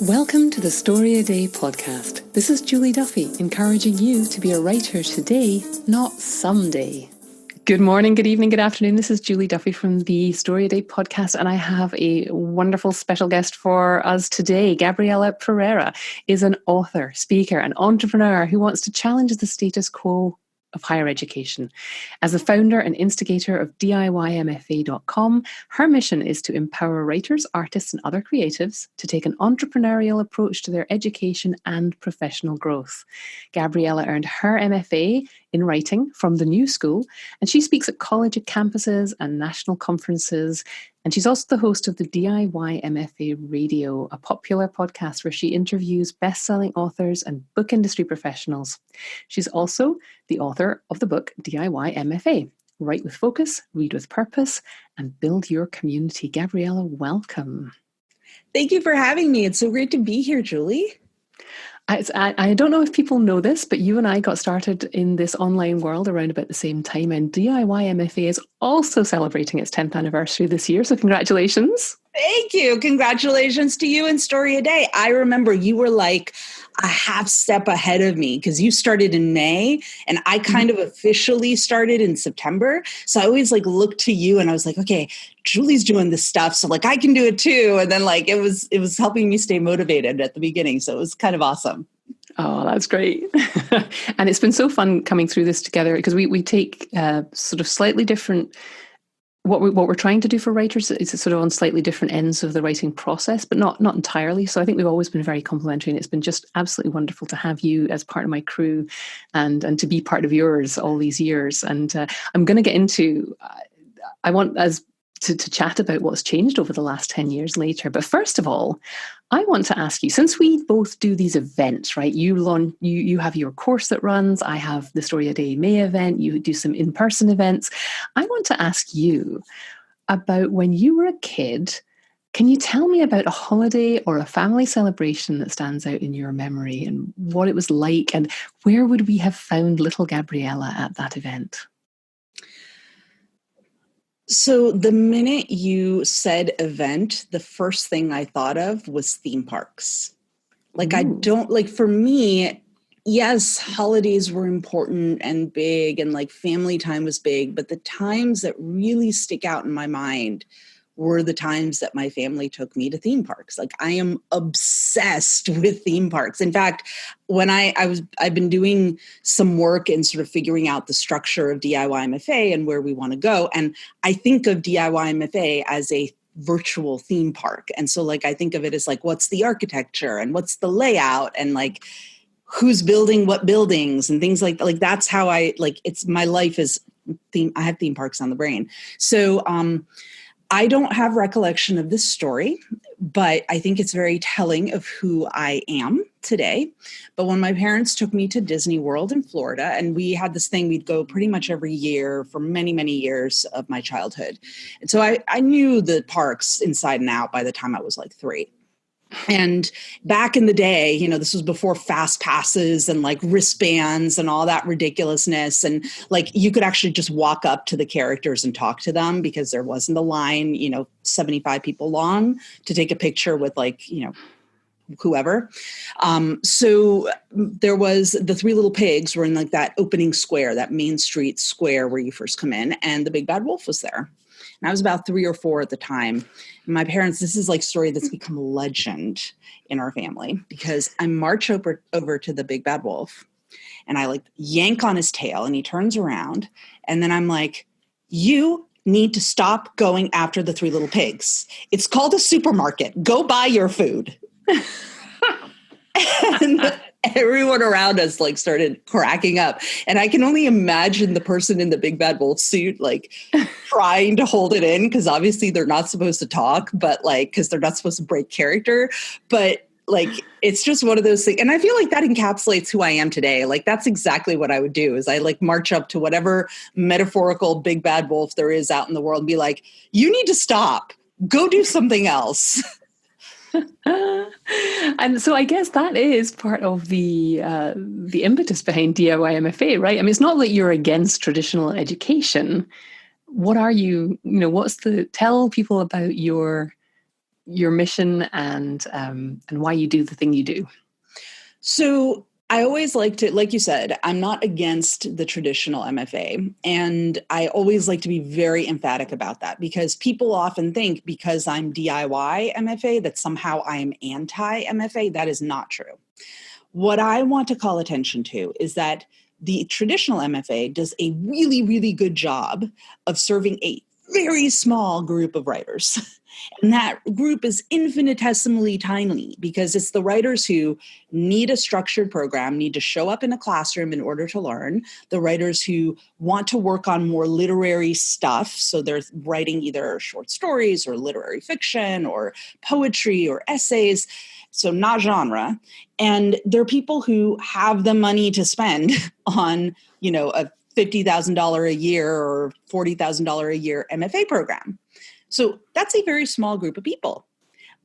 Welcome to the Story a Day podcast. This is Julie Duffy, encouraging you to be a writer today, not someday. Good morning, good evening, good afternoon. This is Julie Duffy from the Story a Day podcast, and I have a wonderful special guest for us today. Gabriela Pereira is an author, speaker, and entrepreneur who wants to challenge the status quo of higher education. As the founder and instigator of DIYMFA.com, her mission is to empower writers, artists, and other creatives to take an entrepreneurial approach to their education and professional growth. Gabriela earned her MFA in writing from the New School, and she speaks at college campuses and national conferences. And she's also the host of the DIYMFA Radio, a popular podcast where she interviews best-selling authors and book industry professionals. She's also the author of the book DIYMFA, Write with Focus, Read with Purpose, and Build Your Community. Gabriela, welcome. Thank you for having me. It's so great to be here, Julie. I don't know if people know this, but you and I got started in this online world around about the same time, and DIYMFA is also celebrating its 10th anniversary this year, so congratulations. Thank you. Congratulations to you and Story a Day. I remember you were like a half step ahead of me because you started in May and I kind of officially started in September. So I always looked to you and I was like, okay, Julie's doing this stuff. So I can do it too. And then it was helping me stay motivated at the beginning. So it was kind of awesome. Oh, that's great. And it's been so fun coming through this together because we take sort of slightly different. What we're trying to do for writers is sort of on slightly different ends of the writing process, but not entirely. So I think we've always been very complimentary, and it's been just absolutely wonderful to have you as part of my crew and to be part of yours all these years. And I'm going to get into, I want us to chat about what's changed over the last 10 years later. But first of all, I want to ask you, since we both do these events, right? You have your course that runs, I have the Story a Day May event, you do some in-person events. I want to ask you about when you were a kid. Can you tell me about a holiday or a family celebration that stands out in your memory and what it was like, and where would we have found little Gabriela at that event? So the minute you said event, the first thing I thought of was theme parks. For me, yes, holidays were important and big and family time was big, but the times that really stick out in my mind were the times that my family took me to theme parks. I am obsessed with theme parks. In fact, when I've been doing some work in sort of figuring out the structure of DIYMFA and where we want to go. And I think of DIYMFA as a virtual theme park. And so I think of it as what's the architecture and what's the layout and who's building what buildings and things like that's how it's my life is theme. I have theme parks on the brain. So, I don't have recollection of this story, but I think it's very telling of who I am today. But when my parents took me to Disney World in Florida, and we had this thing, we'd go pretty much every year for many, many years of my childhood. And so I knew the parks inside and out by the time I was 3. And back in the day, this was before fast passes and wristbands and all that ridiculousness. And you could actually just walk up to the characters and talk to them because there wasn't a line, 75 people long to take a picture with whoever. So there was the Three Little Pigs were in that opening square, that main street square where you first come in, and the Big Bad Wolf was there. And I was about 3 or 4 at the time. And my parents, this is a story that's become a legend in our family because I march over to the Big Bad Wolf and I yank on his tail and he turns around. And then I'm like, you need to stop going after the Three Little Pigs. It's called a supermarket. Go buy your food. And everyone around us started cracking up. And I can only imagine the person in the Big Bad Wolf suit, trying to hold it in. Cause obviously they're not supposed to talk, but cause they're not supposed to break character, but it's just one of those things. And I feel that encapsulates who I am today. That's exactly what I would do is I march up to whatever metaphorical Big Bad Wolf there is out in the world and be like, you need to stop, go do something else. And so I guess that is part of the impetus behind DIYMFA, right? I mean, it's not that you're against traditional education. What are you, tell people about your your mission and why you do the thing you do. So I always like to, like you said, I'm not against the traditional MFA. And I always like to be very emphatic about that, because people often think because I'm DIY MFA that somehow I am anti-MFA. That is not true. What I want to call attention to is that the traditional MFA does a really, really good job of serving a very small group of writers. And that group is infinitesimally tiny because it's the writers who need a structured program, need to show up in a classroom in order to learn, the writers who want to work on more literary stuff. So they're writing either short stories or literary fiction or poetry or essays. So not genre. And there are people who have the money to spend on, a $50,000 a year or $40,000 a year MFA program. So that's a very small group of people.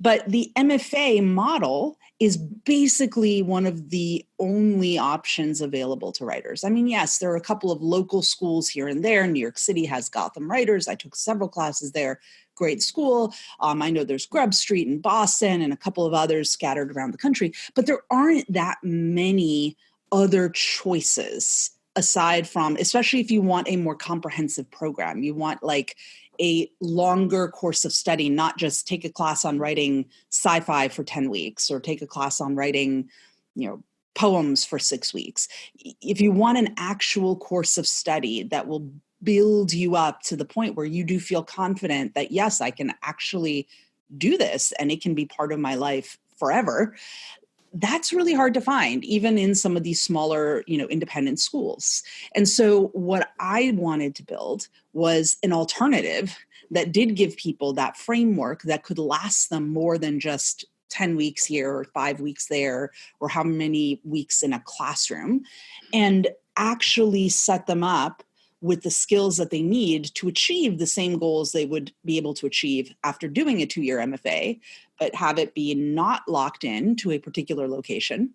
But the MFA model is basically one of the only options available to writers. I mean, yes, there are a couple of local schools here and there. New York City has Gotham Writers. I took several classes there. Great school. I know there's Grub Street in Boston and a couple of others scattered around the country. But there aren't that many other choices aside from, especially if you want a more comprehensive program. You want like a longer course of study, not just take a class on writing sci-fi for 10 weeks or take a class on writing, poems for 6 weeks. If you want an actual course of study that will build you up to the point where you do feel confident that, yes, I can actually do this and it can be part of my life forever, that's really hard to find, even in some of these smaller, independent schools. And so what I wanted to build was an alternative that did give people that framework that could last them more than just 10 weeks here or 5 weeks there, or how many weeks in a classroom, and actually set them up with the skills that they need to achieve the same goals they would be able to achieve after doing a 2-year MFA, but have it be not locked in to a particular location,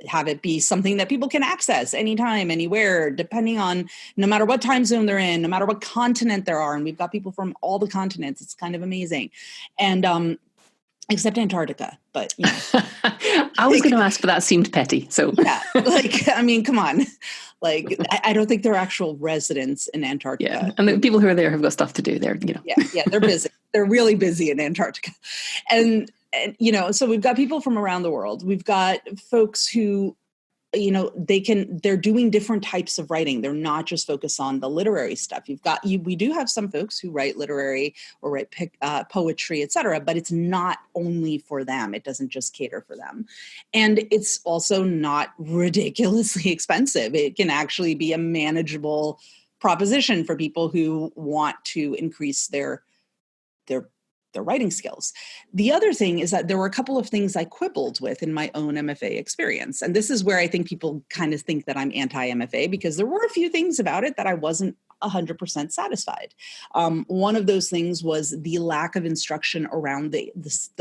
have it be something that people can access anytime, anywhere, depending on no matter what time zone they're in, no matter what continent there are. And we've got people from all the continents. It's kind of amazing. And except Antarctica, but I was going to ask, but that seemed petty. So yeah, come on. I don't think they're actual residents in Antarctica. Yeah, and the people who are there have got stuff to do there, Yeah, they're busy. They're really busy in Antarctica. And so we've got people from around the world. We've got folks who, they're doing different types of writing. They're not just focused on the literary stuff. We do have some folks who write literary or write poetry, et cetera, but it's not only for them. It doesn't just cater for them. And it's also not ridiculously expensive. It can actually be a manageable proposition for people who want to increase their writing skills. The other thing is that there were a couple of things I quibbled with in my own MFA experience. And this is where I think people kind of think that I'm anti-MFA, because there were a few things about it that I wasn't 100% satisfied. One of those things was the lack of instruction around the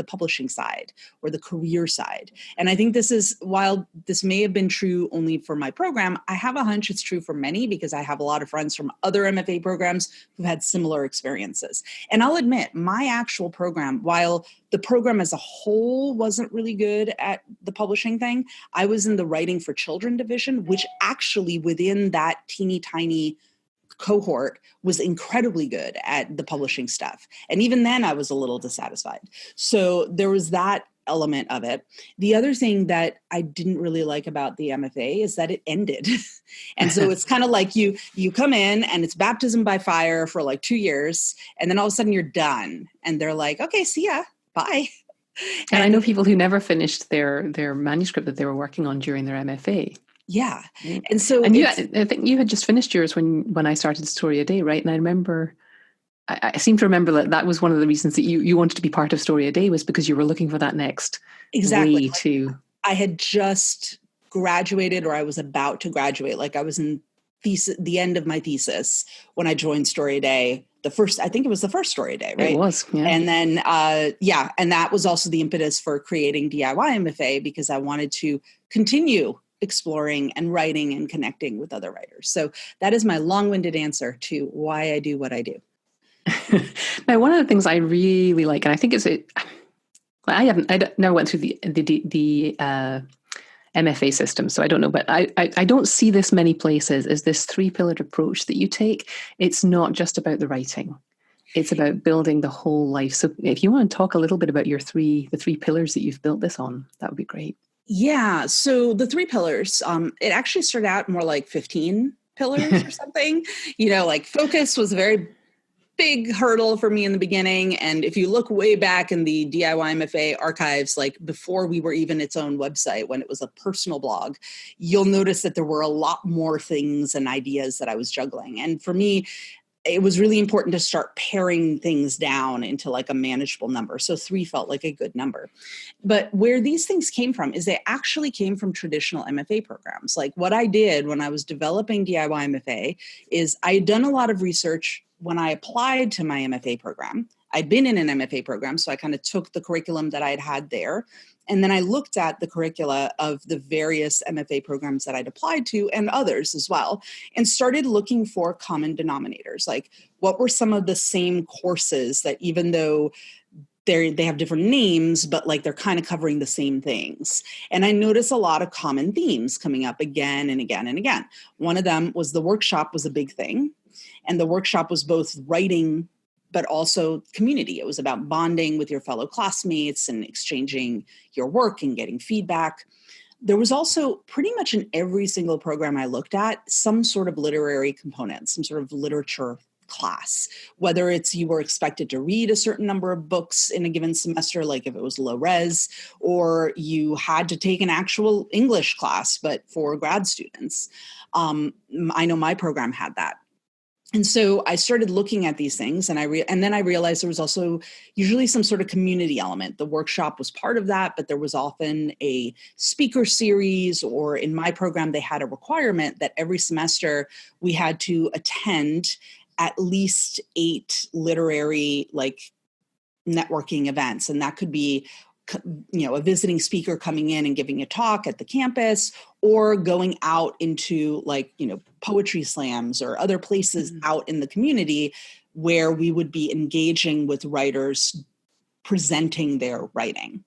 publishing side or the career side. And I think this is, while this may have been true only for my program, I have a hunch it's true for many, because I have a lot of friends from other MFA programs who've had similar experiences. And I'll admit, my actual program, while the program as a whole wasn't really good at the publishing thing, I was in the writing for children division, which actually within that teeny tiny cohort was incredibly good at the publishing stuff. And even then I was a little dissatisfied. So there was that element of it. The other thing that I didn't really like about the MFA is that it ended. And so it's kind of like you come in and it's baptism by fire for like 2 years, and then all of a sudden you're done. And they're like, okay, see ya, bye. And I know people who never finished their manuscript that they were working on during their MFA. Yeah. And so I think you had just finished yours when I started Story a Day, right? And I remember, I seem to remember that was one of the reasons that you wanted to be part of Story a Day, was because you were looking for that next way to... I had just graduated, or I was about to graduate. Like I was in the end of my thesis when I joined Story a Day. I think it was the first Story a Day, right? It was, yeah. And then, and that was also the impetus for creating DIYMFA, because I wanted to continue exploring and writing and connecting with other writers. So that is my long-winded answer to why I do what I do. Now, one of the things I really like, and I think I haven't. Never went through the MFA system, so I don't know. But I don't see this many places as this 3-pillared approach that you take. It's not just about the writing. It's about building the whole life. So if you want to talk a little bit about the 3 pillars that you've built this on, that would be great. Yeah. So the 3 pillars, it actually started out more like 15 pillars or something. Like focus was a very big hurdle for me in the beginning. And if you look way back in the DIYMFA archives, like before we were even its own website, when it was a personal blog, you'll notice that there were a lot more things and ideas that I was juggling. And for me, it was really important to start paring things down into like a manageable number. So 3 felt like a good number. But where these things came from is they actually came from traditional MFA programs. Like what I did when I was developing DIY MFA is I had done a lot of research when I applied to my MFA program. I'd been in an MFA program, so I kind of took the curriculum that I had there. And then I looked at the curricula of the various MFA programs that I'd applied to and others as well, and started looking for common denominators. Like what were some of the same courses that even though they have different names, but like they're kind of covering the same things. And I noticed a lot of common themes coming up again and again and again. One of them was the workshop was a big thing. And the workshop was both writing but also community. It was about bonding with your fellow classmates and exchanging your work and getting feedback. There was also pretty much in every single program I looked at, some sort of literary component, some sort of literature class, whether it's you were expected to read a certain number of books in a given semester, like if it was low res, or you had to take an actual English class, but for grad students. I know my program had that. And so I started looking at these things, and then I realized there was also usually some sort of community element. The workshop was part of that, but there was often a speaker series, or in my program, they had a requirement that every semester we had to attend at least 8 literary networking events. And that could be a visiting speaker coming in and giving a talk at the campus, or going out into poetry slams or other places out in the community where we would be engaging with writers presenting their writing.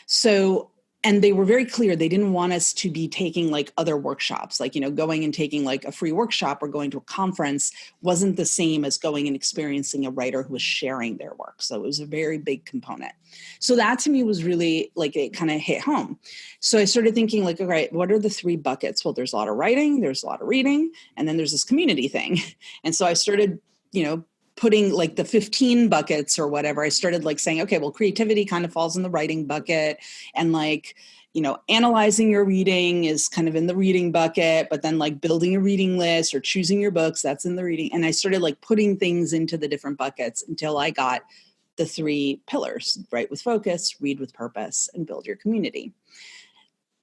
So, and they were very clear. They didn't want us to be taking other workshops, going and taking a free workshop or going to a conference wasn't the same as going and experiencing a writer who was sharing their work. So it was a very big component. So that to me was really it kind of hit home. So I started thinking okay, what are the 3 buckets? Well, there's a lot of writing, there's a lot of reading, and then there's this community thing. And so I started, putting the 15 buckets or whatever. I started saying, okay, well, creativity kind of falls in the writing bucket, and analyzing your reading is kind of in the reading bucket, but then building a reading list or choosing your books, that's in the reading. And I started putting things into the different buckets until I got the 3 pillars: write with focus, read with purpose, and build your community.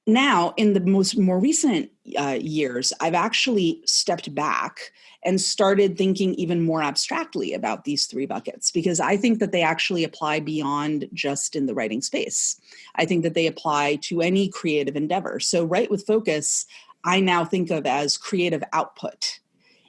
Now, in the more recent years, I've actually stepped back and started thinking even more abstractly about these 3 buckets, because I think that they actually apply beyond just in the writing space. I think that they apply to any creative endeavor. So write with focus, I now think of as creative output.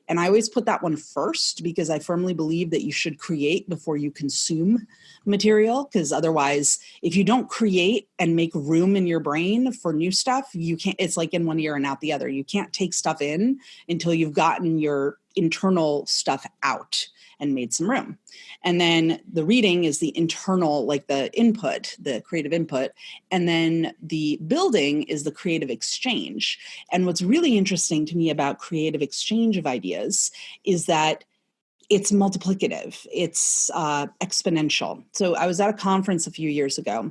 And I always put that one first, because I firmly believe that you should create before you consume material. Because otherwise, if you don't create and make room in your brain for new stuff, you can't, it's like in one ear and out the other. You can't take stuff in until you've gotten your internal stuff out and made some room. And then the reading is the internal, the input, the creative input. And then the building is the creative exchange. And what's really interesting to me about creative exchange of ideas is that it's multiplicative, it's exponential. So I was at a conference a few years ago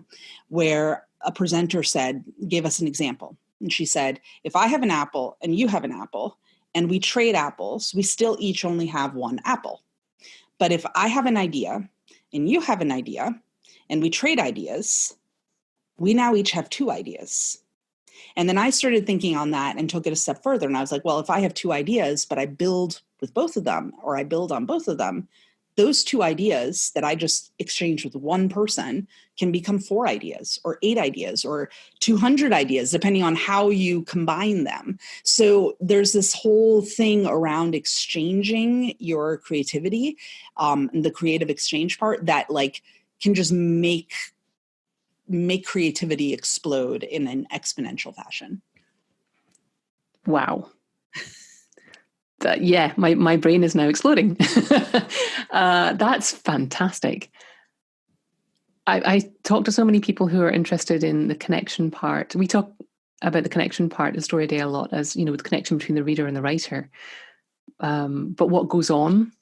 where a presenter gave us an example. And she said, if I have an apple and you have an apple and we trade apples, we still each only have 1 apple. But if I have an idea and you have an idea and we trade ideas, we now each have 2 ideas. And then I started thinking on that and took it a step further. And I was like, well, if I have 2 ideas, but I build with both of them, or I build on both of them, those 2 ideas that I just exchanged with one person can become 4 ideas or 8 ideas or 200 ideas, depending on how you combine them. So there's this whole thing around exchanging your creativity, the creative exchange part that can just make make creativity explode in an exponential fashion. Wow. Yeah, my brain is now exploding. That's fantastic. I talk to so many people who are interested in the connection part. We talk about the connection part of Story Day a lot, as the connection between the reader and the writer. But what goes on,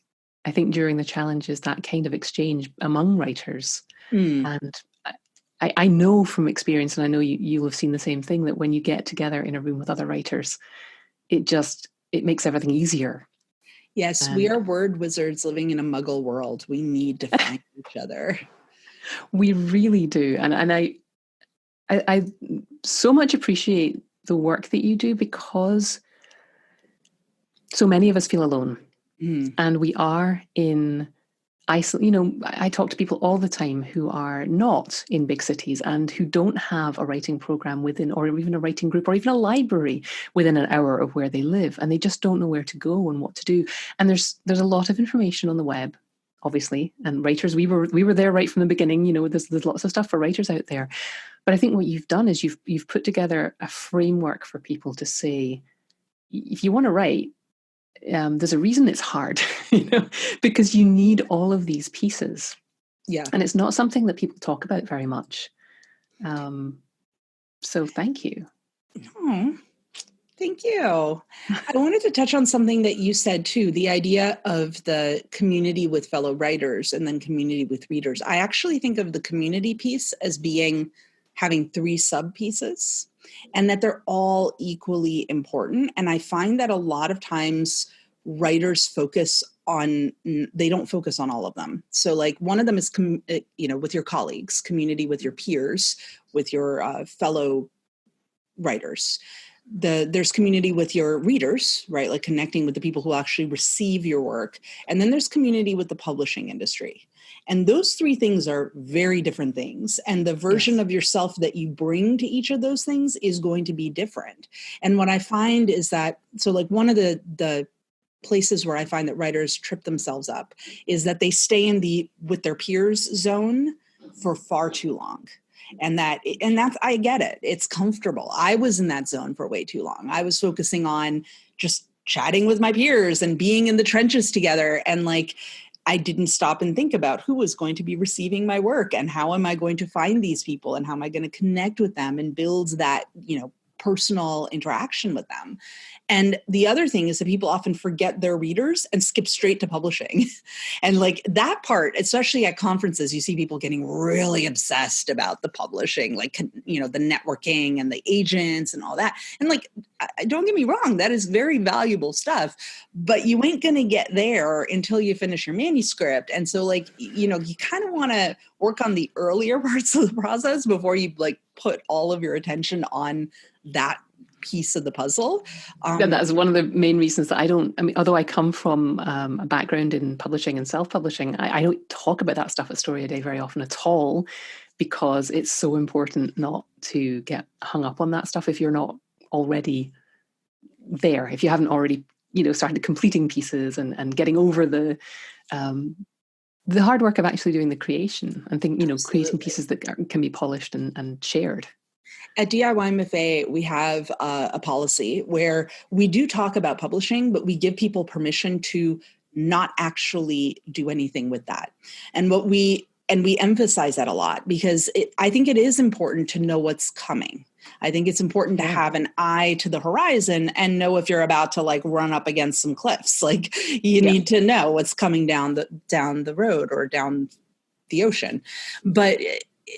I think, during the challenge is that kind of exchange among writers. And I know from experience, and I know you'll have seen the same thing, that when you get together in a room with other writers, it makes everything easier. Yes, we are word wizards living in a muggle world. We need to find each other. We really do. And I so much appreciate the work that you do, because so many of us feel alone. And we are in isolation. I talk to people all the time who are not in big cities and who don't have a writing program within, or even a writing group, or even a library within an hour of where they live. And they just don't know where to go and what to do. And there's a lot of information on the web, obviously. And writers, we were there right from the beginning. There's lots of stuff for writers out there. But I think what you've done is you've put together a framework for people to say, if you want to write, there's a reason it's hard, because you need all of these pieces. Yeah. And it's not something that people talk about very much. So thank you. Oh, thank you. I wanted to touch on something that you said too, the idea of the community with fellow writers and then community with readers. I actually think of the community piece as having 3 sub pieces, and that they're all equally important. And I find that a lot of times writers they don't focus on all of them. So like one of them is, with your colleagues, community with your peers, with your fellow writers. There's community with your readers, right? Like connecting with the people who actually receive your work. And then there's community with the publishing industry. And those 3 things are very different things. And the version of yourself that you bring to each of those things is going to be different. And what I find is that, so like one of the places where I find that writers trip themselves up is that they stay in the with their peers zone for far too long. And that's, I get it. It's comfortable. I was in that zone for way too long. I was focusing on just chatting with my peers and being in the trenches together. And like, I didn't stop and think about who was going to be receiving my work and how am I going to find these people and how am I going to connect with them and build that, personal interaction with them. And the other thing is that people often forget their readers and skip straight to publishing. And like that part, especially at conferences, you see people getting really obsessed about the publishing, like, the networking and the agents and all that. And like, don't get me wrong, that is very valuable stuff, but you ain't going to get there until you finish your manuscript. And so like, you kind of want to work on the earlier parts of the process before you like put all of your attention on that piece of the puzzle. That's one of the main reasons that although I come from a background in publishing and self-publishing, I don't talk about that stuff at Story a Day very often at all, because it's so important not to get hung up on that stuff if you're not already there, if you haven't already, started completing pieces and getting over the hard work of actually doing the creation and creating pieces that can be polished and shared. At DIYMFA, we have a policy where we do talk about publishing, but we give people permission to not actually do anything with that. And we emphasize that a lot because I think it is important to know what's coming. I think it's important to have an eye to the horizon and know if you're about to like run up against some cliffs. Like you need to know what's coming down the road or down the ocean. But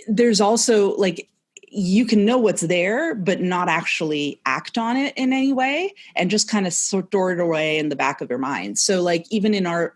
there's also like, you can know what's there, but not actually act on it in any way and just kind of store it away in the back of your mind. So like even in our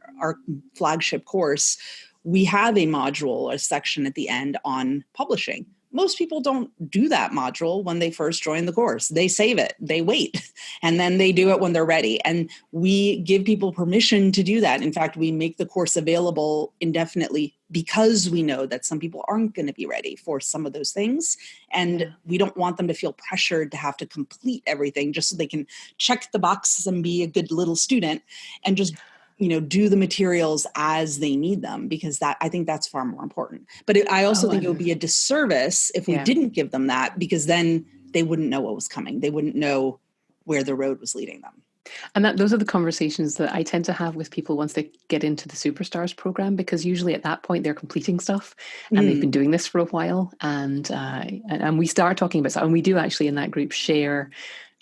flagship course, we have a module, a section at the end on publishing. Most people don't do that module when they first join the course. They save it, they wait, and then they do it when they're ready. And we give people permission to do that. In fact, we make the course available indefinitely because we know that some people aren't going to be ready for some of those things. And we don't want them to feel pressured to have to complete everything just so they can check the boxes and be a good little student and just do the materials as they need them, because I think that's far more important. But I also think it would be a disservice if we didn't give them that, because then they wouldn't know what was coming. They wouldn't know where the road was leading them. And those are the conversations that I tend to have with people once they get into the Superstars program, because usually at that point they're completing stuff and they've been doing this for a while. And we start talking about stuff, and we do actually in that group share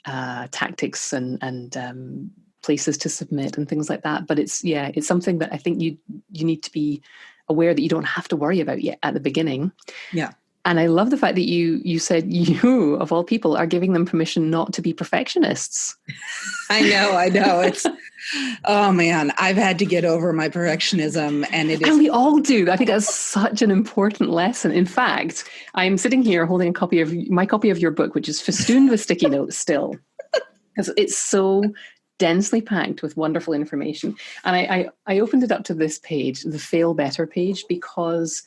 tactics and places to submit and things like that. But it's something that I think you need to be aware that you don't have to worry about yet at the beginning. Yeah. And I love the fact that you said you, of all people, are giving them permission not to be perfectionists. I know. It's, oh man, I've had to get over my perfectionism, and And we all do. I think that's such an important lesson. In fact, I'm sitting here holding my copy of your book, which is festooned with sticky notes still, because it's so densely packed with wonderful information. And I opened it up to this page, the Fail Better page, because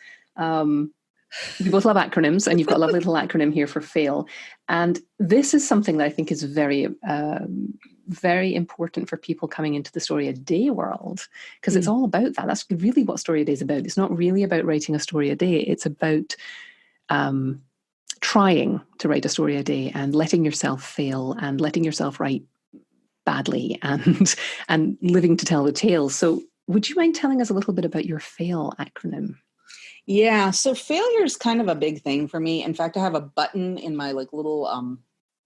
we both love acronyms, and you've got a lovely little acronym here for FAIL. And this is something that I think is very, very important for people coming into the Story a Day world, because it's all about that. That's really what Story a Day is about. It's not really about writing a story a day. It's about trying to write a story a day and letting yourself fail and letting yourself write badly and living to tell the tale. So would you mind telling us a little bit about your FAIL acronym? Yeah. So failure is kind of a big thing for me. In fact, I have a button in my little,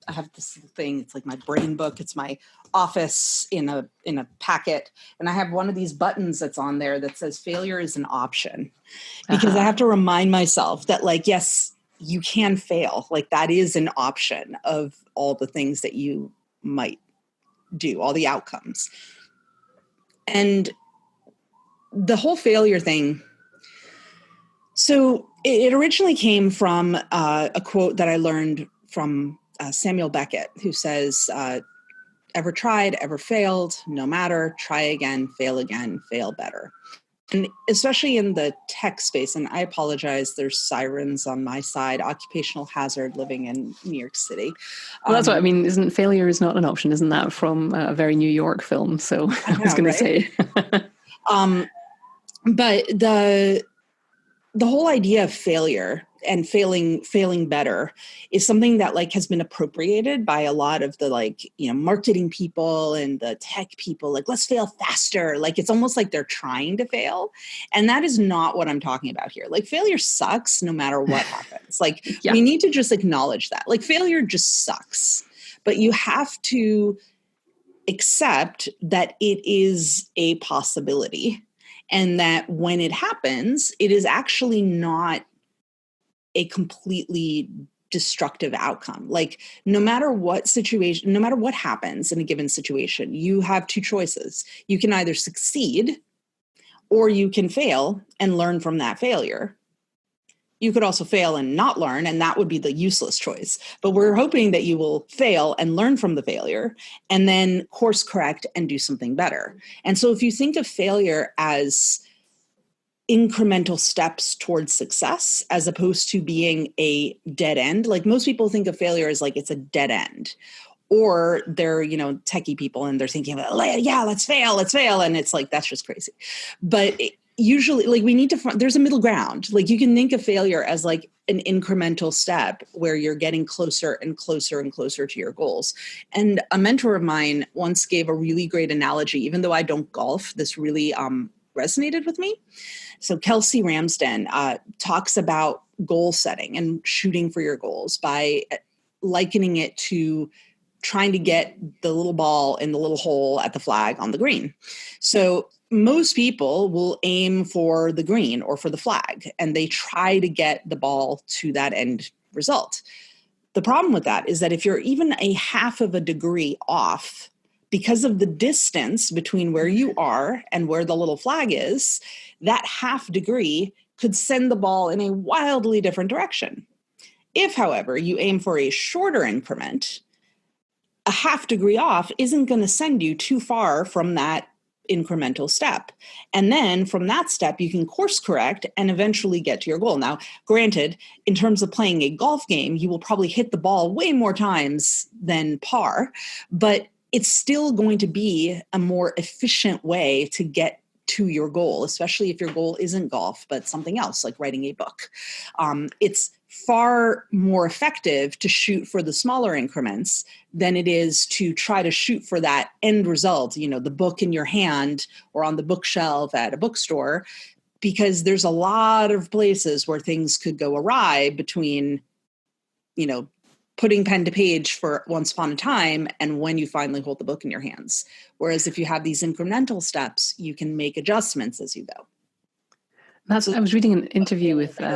I have this thing. It's like my brain book. It's my office in a packet. And I have one of these buttons that's on there that says failure is an option, because I have to remind myself that yes, you can fail. That is an option of all the things that you might do, all the outcomes. And the whole failure thing, so it originally came from a quote that I learned from Samuel Beckett, who says, ever tried, ever failed, no matter, try again, fail better. And especially in the tech space, and I apologize, there's sirens on my side, occupational hazard living in New York City. Well, that's what I mean. Isn't failure is not an option? Isn't that from a very New York film? So I was going to say. But the whole idea of failure and failing better is something that has been appropriated by a lot of the marketing people and the tech people. Let's fail faster. It's almost like they're trying to fail. And that is not what I'm talking about here. Failure sucks no matter what happens. We need to just acknowledge that. Failure just sucks. But you have to accept that it is a possibility. And that when it happens, it is actually not a completely destructive outcome. No matter what situation, no matter what happens in a given situation, you have two choices. You can either succeed or you can fail and learn from that failure. You could also fail and not learn, and that would be the useless choice. But we're hoping that you will fail and learn from the failure and then course correct and do something better. And so if you think of failure as incremental steps towards success, as opposed to being a dead end, most people think of failure as it's a dead end. Or they're, techie people and they're thinking, let's fail. And it's that's just crazy. But usually we need to there's a middle ground. You can think of failure as an incremental step where you're getting closer and closer and closer to your goals. And a mentor of mine once gave a really great analogy. Even though I don't golf, this really resonated with me. So Kelsey Ramsden talks about goal setting and shooting for your goals by likening it to trying to get the little ball in the little hole at the flag on the green. So most people will aim for the green or for the flag, and they try to get the ball to that end result. The problem with that is that if you're even a half of a degree off because of the distance between where you are and where the little flag is, that half degree could send the ball in a wildly different direction. If, however, you aim for a shorter increment, a half degree off isn't going to send you too far from that incremental step. And then from that step, you can course correct and eventually get to your goal. Now, granted, in terms of playing a golf game, you will probably hit the ball way more times than par, but it's still going to be a more efficient way to get to your goal, especially if your goal isn't golf, but something else like writing a book. It's far more effective to shoot for the smaller increments than it is to try to shoot for that end result, the book in your hand or on the bookshelf at a bookstore, because there's a lot of places where things could go awry between, putting pen to page for once upon a time and when you finally hold the book in your hands. Whereas if you have these incremental steps, you can make adjustments as you go. I was reading an interview with and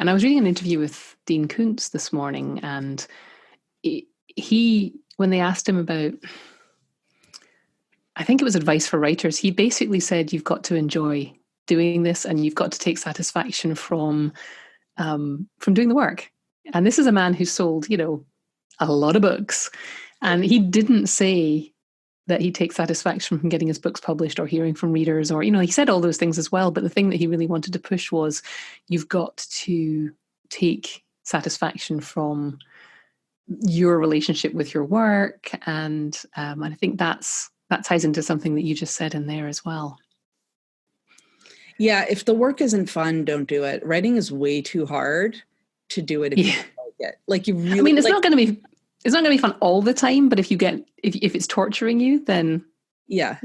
I was reading an interview with Dean Koontz this morning, and he when they asked him about, I think it was advice for writers, he basically said you've got to enjoy doing this and you've got to take satisfaction from doing the work. And this is a man who sold, a lot of books. And he didn't say that he takes satisfaction from getting his books published or hearing from readers or, he said all those things as well. But the thing that he really wanted to push was you've got to take satisfaction from your relationship with your work. And I think that ties into something that you just said in there as well. Yeah. If the work isn't fun, don't do it. Writing is way too hard to do it if you don't like it. Like you really, it's not going to be fun all the time, but if it's torturing you, then yeah.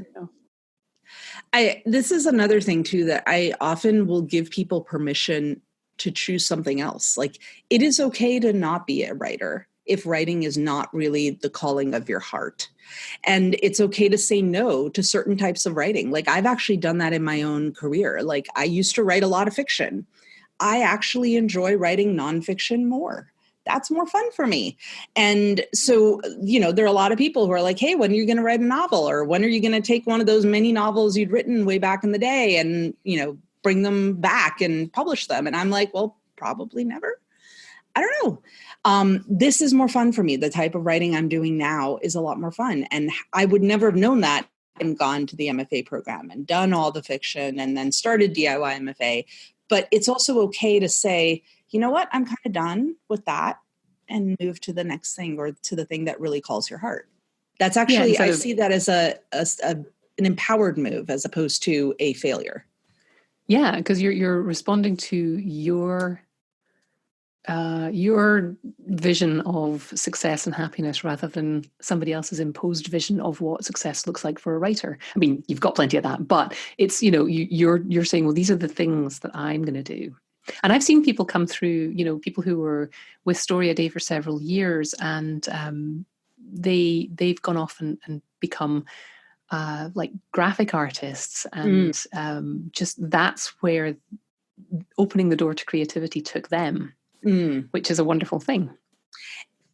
This is another thing too, that I often will give people permission to choose something else. Like it is okay to not be a writer if writing is not really the calling of your heart. And it's okay to say no to certain types of writing. Like I've actually done that in my own career. Like I used to write a lot of fiction. I actually enjoy writing nonfiction more. That's more fun for me. And so, there are a lot of people who are like, hey, when are you going to write a novel? Or when are you going to take one of those mini novels you'd written way back in the day and, bring them back and publish them? And I'm like, well, probably never. I don't know. This is more fun for me. The type of writing I'm doing now is a lot more fun. And I would never have known that and gone to the MFA program and done all the fiction and then started DIYMFA. But it's also okay to say, you know what, I'm kind of done with that and move to the next thing or to the thing that really calls your heart. That's actually, I see that as an empowered move as opposed to a failure. Yeah, because you're responding to your vision of success and happiness rather than somebody else's imposed vision of what success looks like for a writer. I mean, you've got plenty of that, but it's, you're saying, well, these are the things that I'm going to do. And I've seen people come through, people who were with Story a Day for several years, and they've gone off and become like graphic artists, and just that's where opening the door to creativity took them. Which is a wonderful thing.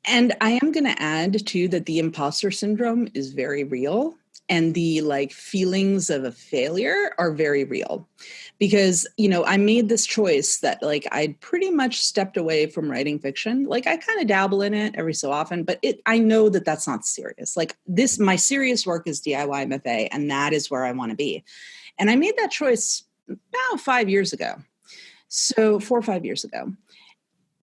And I am going to add too that the imposter syndrome is very real, and the feelings of a failure are very real, because, I made this choice that I'd pretty much stepped away from writing fiction. I kind of dabble in it every so often, but I know that that's not serious. My serious work is DIYMFA, and that is where I want to be. And I made that choice about 5 years ago. So 4 or 5 years ago.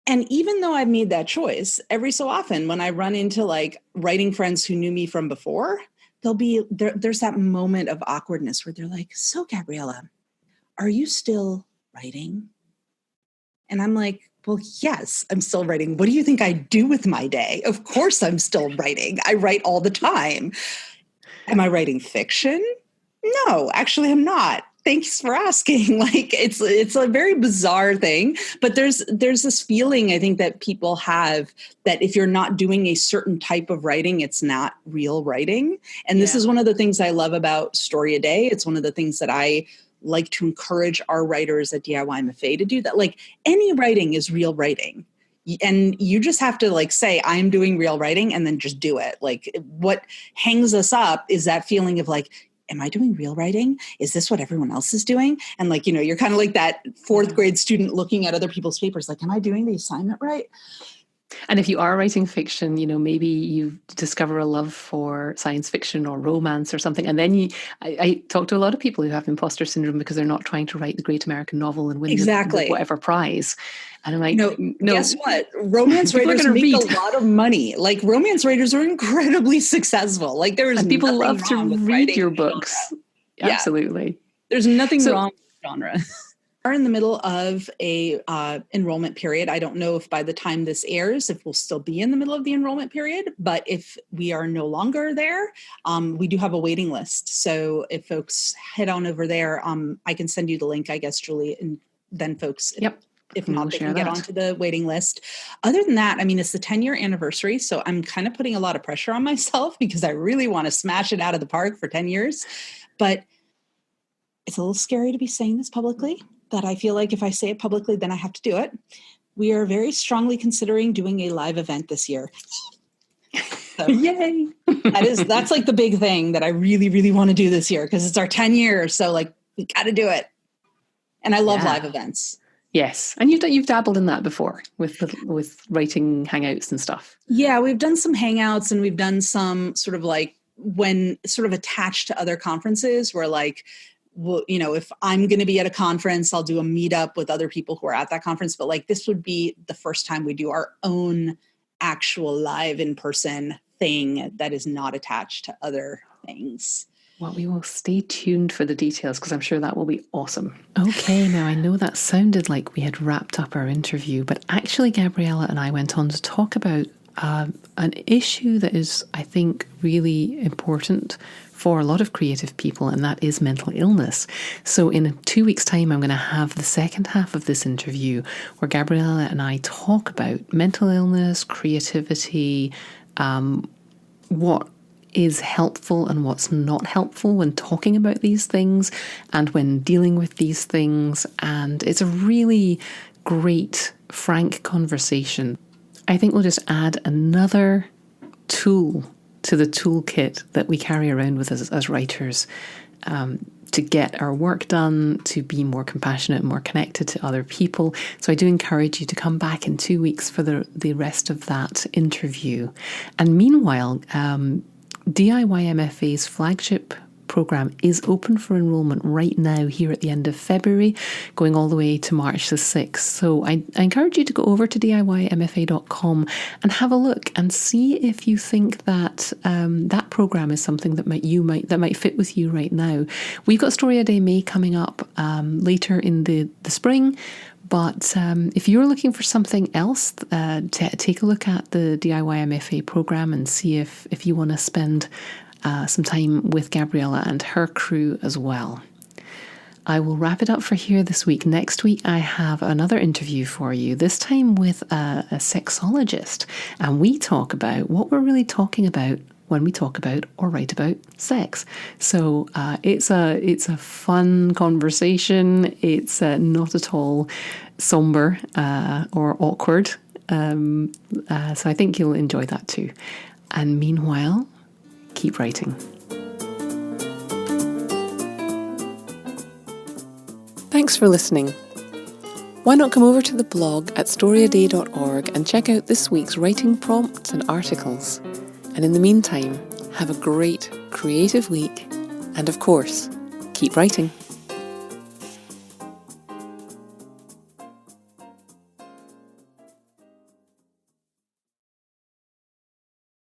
And even though I've made that choice, every so often when I run into writing friends who knew me from before, there's that moment of awkwardness where they're like, so Gabriela, are you still writing? And I'm like, well, yes, I'm still writing. What do you think I do with my day? Of course I'm still writing. I write all the time. Am I writing fiction? No, actually I'm not. Thanks for asking. It's a very bizarre thing, but there's this feeling I think that people have that if you're not doing a certain type of writing, it's not real writing. And this is one of the things I love about Story a Day. It's one of the things that I like to encourage our writers at DIYMFA to do, that any writing is real writing. And you just have to say, I'm doing real writing, and then just do it. What hangs us up is that feeling of am I doing real writing? Is this what everyone else is doing? And you're kind of like that fourth grade student looking at other people's papers. Am I doing the assignment right? And if you are writing fiction, maybe you discover a love for science fiction or romance or something. And then I talk to a lot of people who have imposter syndrome because they're not trying to write the great American novel and win the whatever prize. And I'm like, no. Guess what? Romance writers make a lot of money. Like romance writers are incredibly successful. Like there is and people love to read your books. Yeah. Absolutely. There's nothing wrong with genre. We're in the middle of a enrollment period. I don't know if by the time this airs, if we'll still be in the middle of the enrollment period, but if we are no longer there, we do have a waiting list. So if folks head on over there, I can send you the link, I guess, Julie, and then folks, if not, they can get onto the waiting list. Other than that, I mean, it's the 10-year anniversary. So I'm kind of putting a lot of pressure on myself because I really want to smash it out of the park for 10 years. But it's a little scary to be saying this publicly, that I feel like if I say it publicly, then I have to do it. We are very strongly considering doing a live event this year. So, yay! That's like the big thing that I really, really want to do this year because it's our 10 years. So like we got to do it. And I love live events. Yes. And you've dabbled in that before with writing hangouts and stuff. Yeah, we've done some hangouts and we've done some sort of like when sort of attached to other conferences where like, well, if I'm going to be at a conference, I'll do a meetup with other people who are at that conference. But like this would be the first time we do our own actual live in-person thing that is not attached to other things. Well, we will stay tuned for the details because I'm sure that will be awesome. Okay, now I know that sounded like we had wrapped up our interview, but actually Gabriela and I went on to talk about an issue that is, I think, really important for a lot of creative people, and that is mental illness. So in 2 weeks' time, I'm going to have the second half of this interview where Gabriela and I talk about mental illness, creativity, what is helpful and what's not helpful when talking about these things and when dealing with these things. And it's a really great, frank conversation. I think we'll just add another tool to the toolkit that we carry around with us as writers to get our work done, to be more compassionate and more connected to other people. So I do encourage you to come back in 2 weeks for the rest of that interview. And meanwhile, DIYMFA's flagship program is open for enrollment right now here at the end of February, going all the way to March the 6th. So I encourage you to go over to DIYMFA.com and have a look and see if you think that that program is something that might fit with you right now. We've got Story a Day May coming up later in the spring. But if you're looking for something else, take a look at the DIYMFA program and see if you want to spend some time with Gabriela and her crew as well. I will wrap it up for here this week. Next week, I have another interview for you, this time with a sexologist. And we talk about what we're really talking about when we talk about or write about sex. So it's a fun conversation. It's not at all somber or awkward. So I think you'll enjoy that too. And meanwhile, keep writing. Thanks for listening. Why not come over to the blog at storyaday.org and check out this week's writing prompts and articles. And in the meantime, have a great creative week and, of course, keep writing.